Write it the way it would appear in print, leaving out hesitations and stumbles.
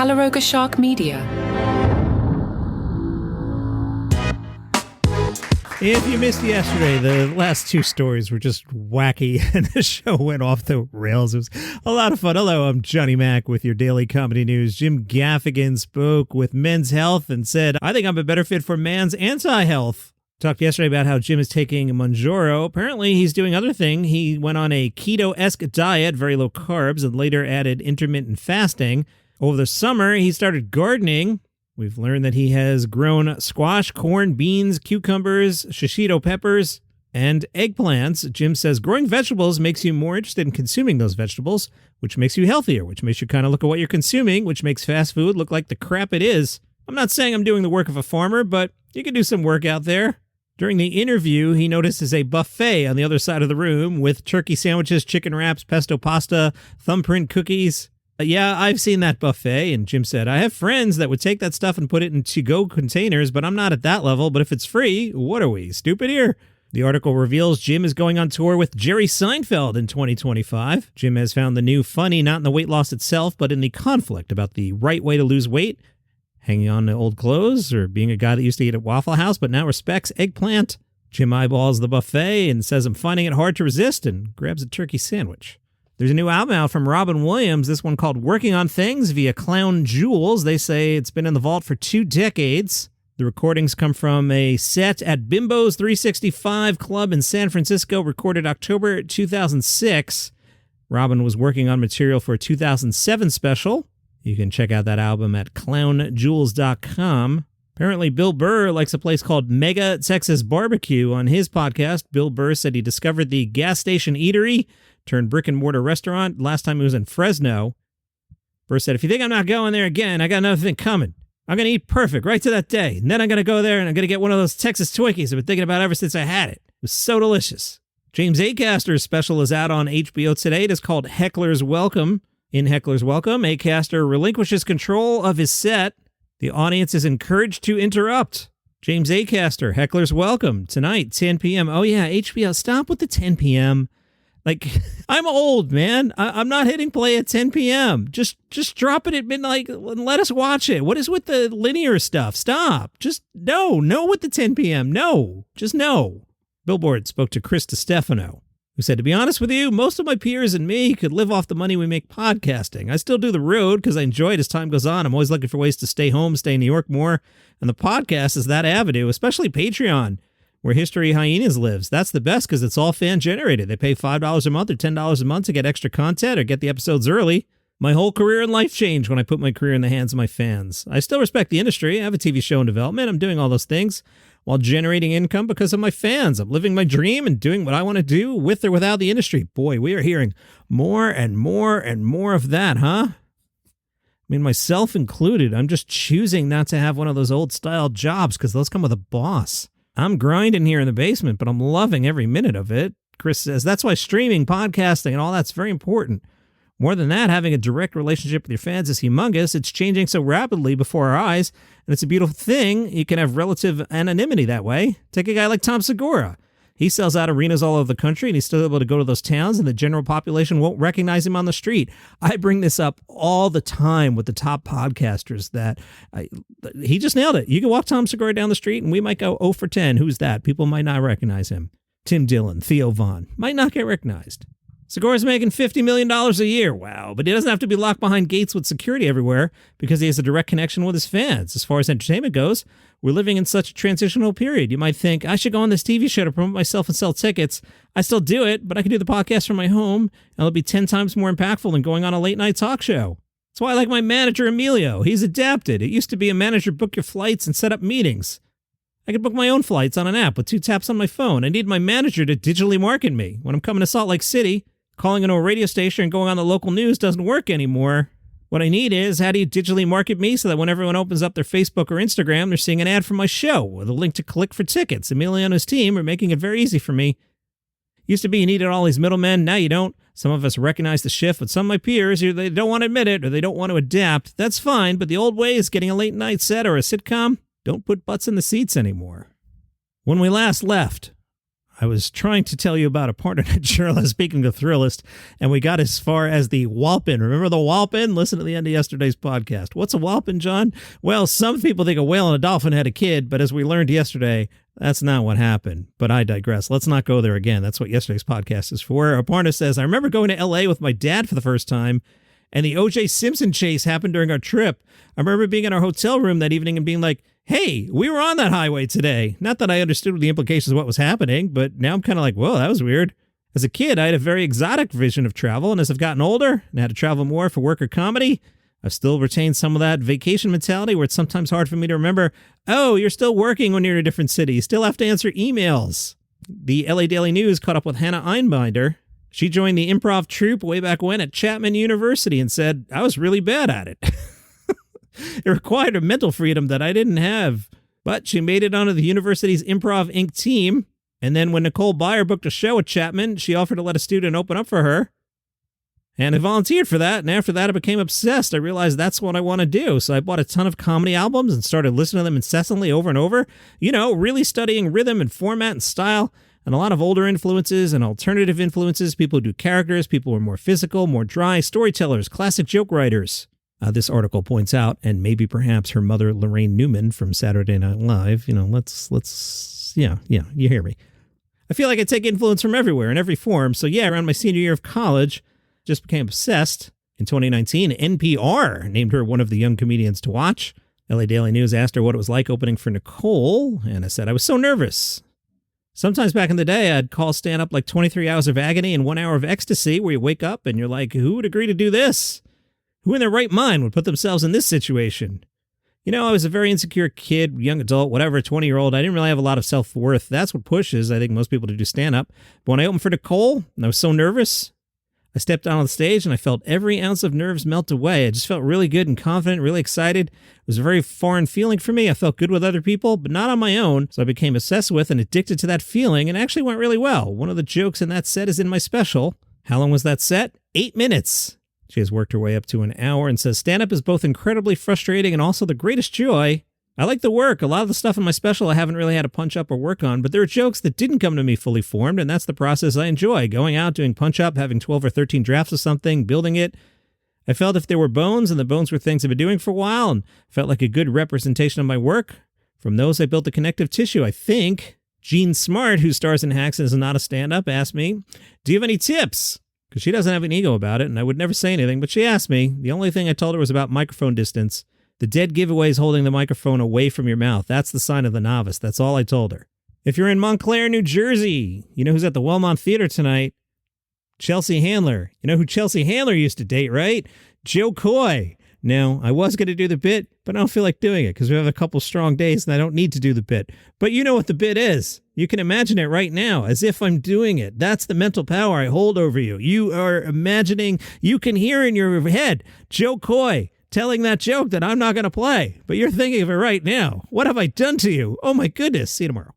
Calaroga Shark Media. If you missed yesterday, the last two stories were just wacky and the show went off the rails. It was a lot of fun. Hello, I'm Johnny Mac with your daily comedy news. Jim Gaffigan spoke with Men's Health and said, I think I'm a better fit for man's anti-health. Talked yesterday about how Jim is taking Monjaro. Apparently, he's doing other thing. He went on a keto-esque diet, very low carbs, and later added intermittent fasting. Over the summer, he started gardening. We've learned that he has grown squash, corn, beans, cucumbers, shishito peppers, and eggplants. Jim says growing vegetables makes you more interested in consuming those vegetables, which makes you healthier, which makes you kind of look at what you're consuming, which makes fast food look like the crap it is. I'm not saying I'm doing the work of a farmer, but you can do some work out there. During the interview, he notices a buffet on the other side of the room with turkey sandwiches, chicken wraps, pesto pasta, thumbprint cookies. Yeah, I've seen that buffet, and Jim said, I have friends that would take that stuff and put it in to-go containers, but I'm not at that level. But if it's free, what are we, stupid here? The article reveals Jim is going on tour with Jerry Seinfeld in 2025. Jim has found the new funny not in the weight loss itself, but in the conflict about the right way to lose weight, hanging on to old clothes, or being a guy that used to eat at Waffle House but now respects eggplant. Jim eyeballs the buffet and says, I'm finding it hard to resist, and grabs a turkey sandwich. There's a new album out from Robin Williams, this one called Working on Things via Clown Jewels. They say it's been in the vault for 2 decades. The recordings come from a set at Bimbo's 365 Club in San Francisco, recorded October 2006. Robin was working on material for a 2007 special. You can check out that album at clownjewels.com. Apparently, Bill Burr likes a place called Mega Texas Barbecue. On his podcast, Bill Burr said he discovered the gas station eatery turned brick-and-mortar restaurant last time he was in Fresno. Burr said, if you think I'm not going there again, I got another thing coming. I'm going to eat perfect right to that day. And then I'm going to go there and I'm going to get one of those Texas Twinkies I've been thinking about ever since I had it. It was so delicious. James Acaster's special is out on HBO today. It is called Heckler's Welcome. In Heckler's Welcome, Acaster relinquishes control of his set. The audience is encouraged to interrupt. James Acaster, Heckler's Welcome, tonight, 10 p.m. Oh yeah, HBO, stop with the 10 p.m. Like, I'm old, man. I'm not hitting play at 10 p.m. Just drop it at midnight and let us watch it. What is with the linear stuff? Stop. Just no with the 10 p.m. No. Just no. Billboard spoke to Chris DiStefano, who said, to be honest with you, most of my peers and me could live off the money we make podcasting. I still do the road because I enjoy it as time goes on. I'm always looking for ways to stay home, stay in New York more. And the podcast is that avenue, especially Patreon, where History Hyenas lives. That's the best because it's all fan-generated. They pay $5 a month or $10 a month to get extra content or get the episodes early. My whole career and life changed when I put my career in the hands of my fans. I still respect the industry. I have a TV show in development. I'm doing all those things while generating income because of my fans. I'm living my dream and doing what I want to do with or without the industry. Boy, we are hearing more and more and more of that, huh? I mean, myself included. I'm just choosing not to have one of those old-style jobs because those come with a boss. I'm grinding here in the basement, but I'm loving every minute of it. Chris says that's why streaming, podcasting, and all that's very important. More than that, having a direct relationship with your fans is humongous. It's changing so rapidly before our eyes, and it's a beautiful thing. You can have relative anonymity that way. Take a guy like Tom Segura. He sells out arenas all over the country, and he's still able to go to those towns, and the general population won't recognize him on the street. I bring this up all the time with the top podcasters that he just nailed it. You can walk Tom Segura down the street, and we might go 0 for 10. Who's that? People might not recognize him. Tim Dillon, Theo Vaughn, might not get recognized. Segura's making $50 million a year. Wow. But he doesn't have to be locked behind gates with security everywhere because he has a direct connection with his fans. As far as entertainment goes, we're living in such a transitional period. You might think, I should go on this TV show to promote myself and sell tickets. I still do it, but I can do the podcast from my home, and it'll be 10 times more impactful than going on a late-night talk show. That's why I like my manager, Emilio. He's adapted. It used to be a manager book your flights and set up meetings. I could book my own flights on an app with 2 taps on my phone. I need my manager to digitally market me. When I'm coming to Salt Lake City, calling into a radio station and going on the local news doesn't work anymore. What I need is, how do you digitally market me so that when everyone opens up their Facebook or Instagram, they're seeing an ad for my show with a link to click for tickets? Emilio and his team are making it very easy for me. Used to be you needed all these middlemen. Now you don't. Some of us recognize the shift, but some of my peers, either they don't want to admit it or they don't want to adapt. That's fine, but the old way is getting a late night set or a sitcom. Don't put butts in the seats anymore. When we last left, I was trying to tell you about Aparna Nancherla, speaking of Thrillist, and we got as far as the Walpin. Remember the Walpin? Listen to the end of yesterday's podcast. What's a Walpin, John? Well, some people think a whale and a dolphin had a kid, but as we learned yesterday, that's not what happened. But I digress. Let's not go there again. That's what yesterday's podcast is for. Aparna says, I remember going to L.A. with my dad for the first time, and the O.J. Simpson chase happened during our trip. I remember being in our hotel room that evening and being like, hey, we were on that highway today. Not that I understood the implications of what was happening, but now I'm kind of like, whoa, that was weird. As a kid, I had a very exotic vision of travel, and as I've gotten older and had to travel more for work or comedy, I've still retained some of that vacation mentality where it's sometimes hard for me to remember, oh, you're still working when you're in a different city. You still have to answer emails. The LA Daily News caught up with Hannah Einbinder. She joined the improv troupe way back when at Chapman University and said, I was really bad at it. It required a mental freedom that I didn't have. But she made it onto the university's Improv Inc. team. And then when Nicole Byer booked a show at Chapman, she offered to let a student open up for her. And I volunteered for that. And after that, I became obsessed. I realized that's what I want to do. So I bought a ton of comedy albums and started listening to them incessantly over and over. You know, really studying rhythm and format and style. And a lot of older influences and alternative influences. People who do characters. People who are more physical, more dry. Storytellers. Classic joke writers. This article points out, and maybe perhaps her mother, Lorraine Newman from Saturday Night Live, you know, yeah, you hear me. I feel like I take influence from everywhere in every form. So yeah, around my senior year of college, just became obsessed. In 2019, NPR named her one of the young comedians to watch. LA Daily News asked her what it was like opening for Nicole, and I said, I was so nervous. Sometimes back in the day, I'd call stand-up like 23 hours of agony and 1 hour of ecstasy, where you wake up and you're like, who would agree to do this? Who in their right mind would put themselves in this situation? You know, I was a very insecure kid, young adult, whatever, 20-year-old. I didn't really have a lot of self-worth. That's what pushes, I think, most people to do stand-up. But when I opened for Nicole, and I was so nervous, I stepped down on the stage and I felt every ounce of nerves melt away. I just felt really good and confident, really excited. It was a very foreign feeling for me. I felt good with other people, but not on my own. So I became obsessed with and addicted to that feeling, and it actually went really well. One of the jokes in that set is in my special. How long was that set? 8 minutes. She has worked her way up to an hour and says, stand-up is both incredibly frustrating and also the greatest joy. I like the work. A lot of the stuff in my special I haven't really had to punch up or work on, but there are jokes that didn't come to me fully formed, and that's the process I enjoy. Going out, doing punch-up, having 12 or 13 drafts of something, building it. I felt if there were bones, and the bones were things I've been doing for a while, and felt like a good representation of my work. From those, I built a connective tissue, I think. Jean Smart, who stars in Hacks and is not a stand-up, asked me, do you have any tips? Because she doesn't have an ego about it, and I would never say anything, but she asked me. The only thing I told her was about microphone distance. The dead giveaway is holding the microphone away from your mouth. That's the sign of the novice. That's all I told her. If you're in Montclair, New Jersey, you know who's at the Wellmont Theater tonight? Chelsea Handler. You know who Chelsea Handler used to date, right? Joe Coy. Now, I was going to do the bit, but I don't feel like doing it because we have a couple strong days and I don't need to do the bit. But you know what the bit is. You can imagine it right now as if I'm doing it. That's the mental power I hold over you. You are imagining, you can hear in your head Joe Coy telling that joke that I'm not going to play. But you're thinking of it right now. What have I done to you? Oh my goodness. See you tomorrow.